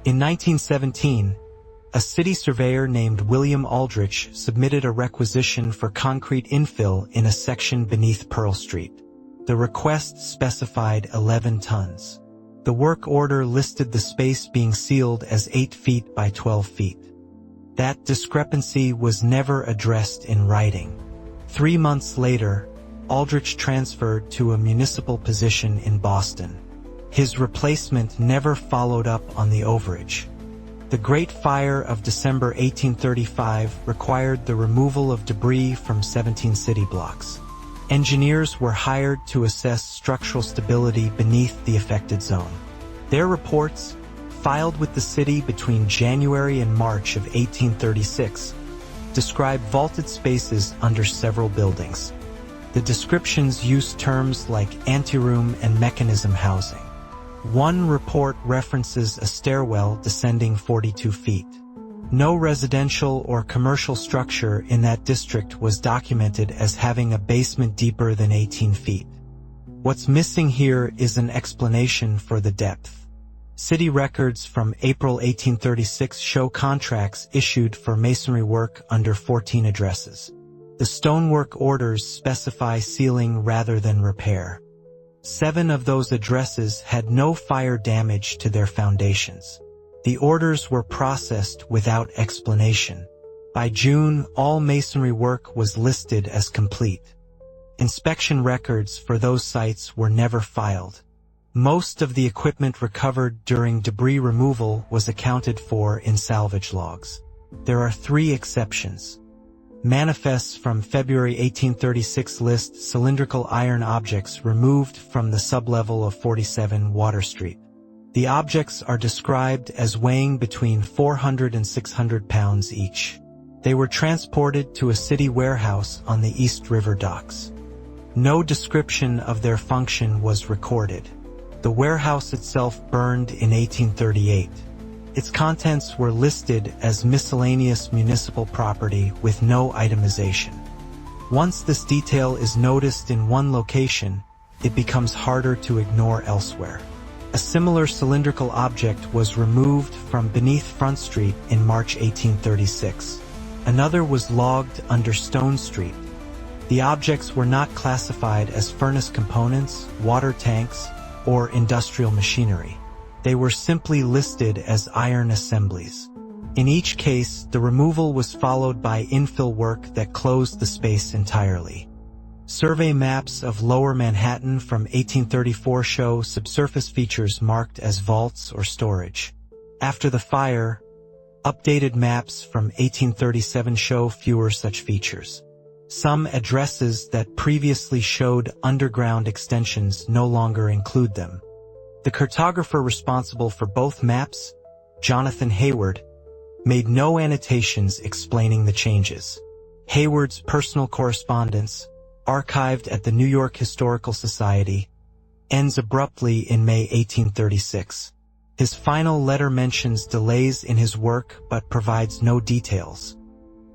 In 1917, a city surveyor named William Aldrich submitted a requisition for concrete infill in a section beneath Pearl Street. The request specified 11 tons. The work order listed the space being sealed as 8 feet by 12 feet. That discrepancy was never addressed in writing. 3 months later, Aldrich transferred to a municipal position in Boston. His replacement never followed up on the overage. The Great Fire of December 1835 required the removal of debris from 17 city blocks. Engineers were hired to assess structural stability beneath the affected zone. Their reports, filed with the city between January and March of 1836, describe vaulted spaces under several buildings. The descriptions use terms like anteroom and mechanism housing. One report references a stairwell descending 42 feet. No residential or commercial structure in that district was documented as having a basement deeper than 18 feet. What's missing here is an explanation for the depth. City records from April 1836 show contracts issued for masonry work under 14 addresses. The stonework orders specify sealing rather than repair. 7 of those addresses had no fire damage to their foundations. The orders were processed without explanation. By June, all masonry work was listed as complete. Inspection records for those sites were never filed. Most of the equipment recovered during debris removal was accounted for in salvage logs. There are 3 exceptions. Manifests from February 1836 list cylindrical iron objects removed from the sublevel of 47 Water Street. The objects are described as weighing between 400 and 600 pounds each. They were transported to a city warehouse on the East River docks. No description of their function was recorded. The warehouse itself burned in 1838. Its contents were listed as miscellaneous municipal property with no itemization. Once this detail is noticed in one location, it becomes harder to ignore elsewhere. A similar cylindrical object was removed from beneath Front Street in March 1836. Another was logged under Stone Street. The objects were not classified as furnace components, water tanks, or industrial machinery. They were simply listed as iron assemblies. In each case, the removal was followed by infill work that closed the space entirely. Survey maps of Lower Manhattan from 1834 show subsurface features marked as vaults or storage. After the fire, updated maps from 1837 show fewer such features. Some addresses that previously showed underground extensions no longer include them. The cartographer responsible for both maps, Jonathan Hayward, made no annotations explaining the changes. Hayward's personal correspondence, archived at the New York Historical Society, ends abruptly in May 1836. His final letter mentions delays in his work but provides no details.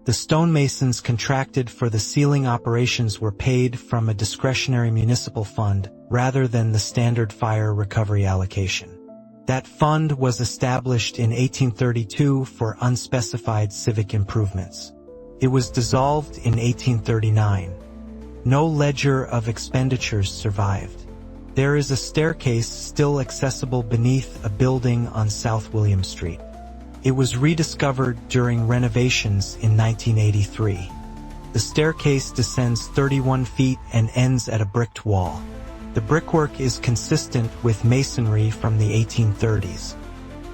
The stonemasons contracted for the sealing operations were paid from a discretionary municipal fund rather than the standard fire recovery allocation. That fund was established in 1832 for unspecified civic improvements. It was dissolved in 1839. No ledger of expenditures survived. There is a staircase still accessible beneath a building on South William Street. It was rediscovered during renovations in 1983. The staircase descends 31 feet and ends at a bricked wall. The brickwork is consistent with masonry from the 1830s.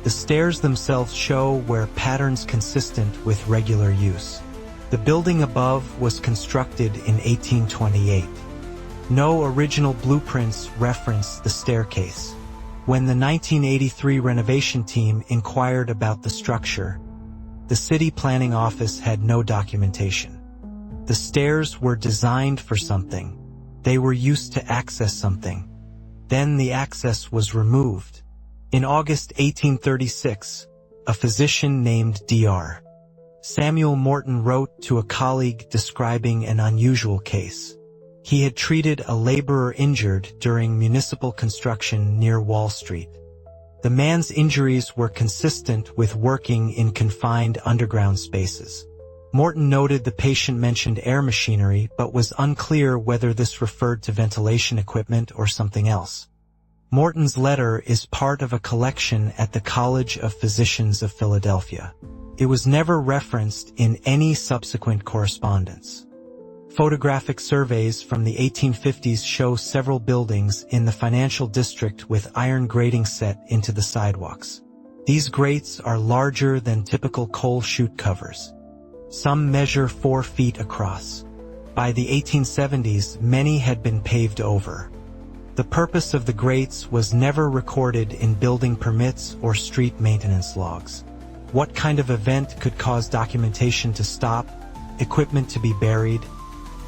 The stairs themselves show where patterns consistent with regular use. The building above was constructed in 1828. No original blueprints reference the staircase. When the 1983 renovation team inquired about the structure, the city planning office had no documentation. The stairs were designed for something. They were used to access something. Then the access was removed. In August 1836, a physician named Dr. Samuel Morton wrote to a colleague describing an unusual case. He had treated a laborer injured during municipal construction near Wall Street. The man's injuries were consistent with working in confined underground spaces. Morton noted the patient mentioned air machinery but was unclear whether this referred to ventilation equipment or something else. Morton's letter is part of a collection at the College of Physicians of Philadelphia. It was never referenced in any subsequent correspondence. Photographic surveys from the 1850s show several buildings in the financial district with iron grating set into the sidewalks. These grates are larger than typical coal chute covers. Some measure 4 feet across. By the 1870s, many had been paved over. The purpose of the grates was never recorded in building permits or street maintenance logs. What kind of event could cause documentation to stop, equipment to be buried,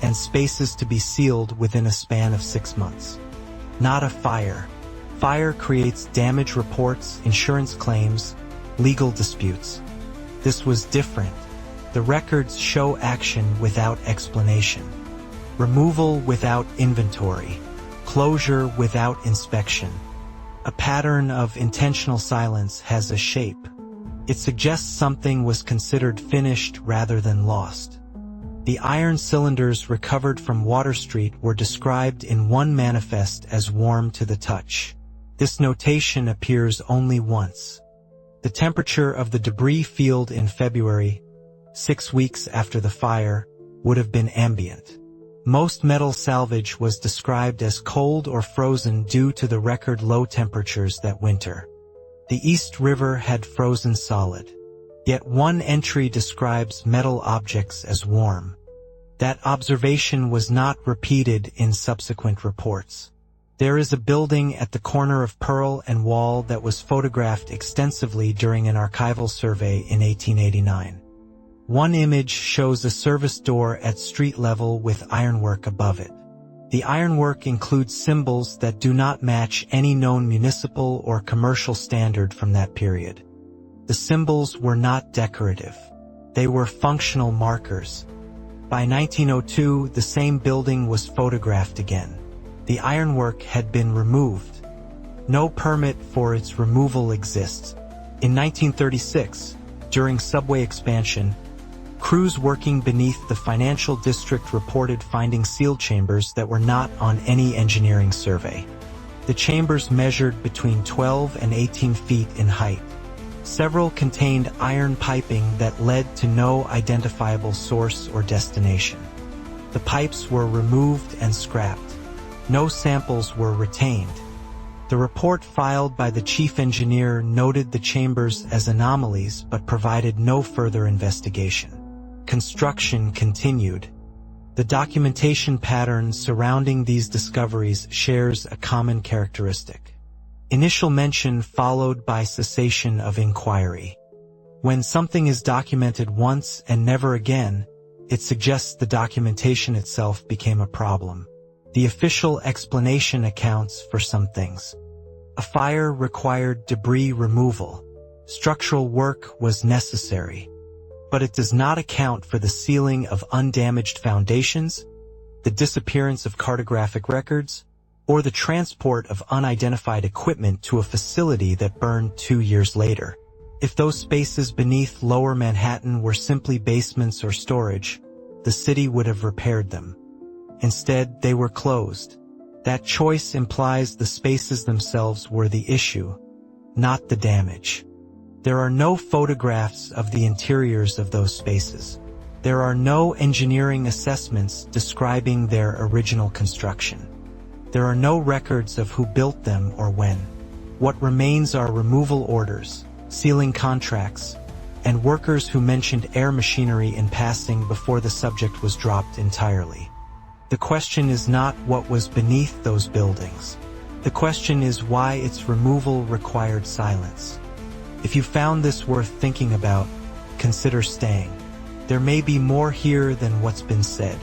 and spaces to be sealed within a span of 6 months? Not a fire. Fire creates damage reports, insurance claims, legal disputes. This was different. The records show action without explanation, removal without inventory, closure without inspection. A pattern of intentional silence has a shape. It suggests something was considered finished rather than lost. The iron cylinders recovered from Water Street were described in one manifest as warm to the touch. This notation appears only once. The temperature of the debris field in February, 6 weeks after the fire, would have been ambient. Most metal salvage was described as cold or frozen due to the record low temperatures that winter. The East River had frozen solid. Yet one entry describes metal objects as warm. That observation was not repeated in subsequent reports. There is a building at the corner of Pearl and Wall that was photographed extensively during an archival survey in 1889. One image shows a service door at street level with ironwork above it. The ironwork includes symbols that do not match any known municipal or commercial standard from that period. The symbols were not decorative. They were functional markers. By 1902, the same building was photographed again. The ironwork had been removed. No permit for its removal exists. In 1936, during subway expansion, crews working beneath the financial district reported finding seal chambers that were not on any engineering survey. The chambers measured between 12 and 18 feet in height. Several contained iron piping that led to no identifiable source or destination. The pipes were removed and scrapped. No samples were retained. The report filed by the chief engineer noted the chambers as anomalies but provided no further investigation. Construction continued. The documentation pattern surrounding these discoveries shares a common characteristic. Initial mention followed by cessation of inquiry. When something is documented once and never again, it suggests the documentation itself became a problem. The official explanation accounts for some things. A fire required debris removal. Structural work was necessary. But it does not account for the sealing of undamaged foundations, the disappearance of cartographic records, or the transport of unidentified equipment to a facility that burned 2 years later. If those spaces beneath Lower Manhattan were simply basements or storage, the city would have repaired them. Instead, they were closed. That choice implies the spaces themselves were the issue, not the damage. There are no photographs of the interiors of those spaces. There are no engineering assessments describing their original construction. There are no records of who built them or when. What remains are removal orders, sealing contracts, and workers who mentioned air machinery in passing before the subject was dropped entirely. The question is not what was beneath those buildings. The question is why its removal required silence. If you found this worth thinking about, consider staying. There may be more here than what's been said.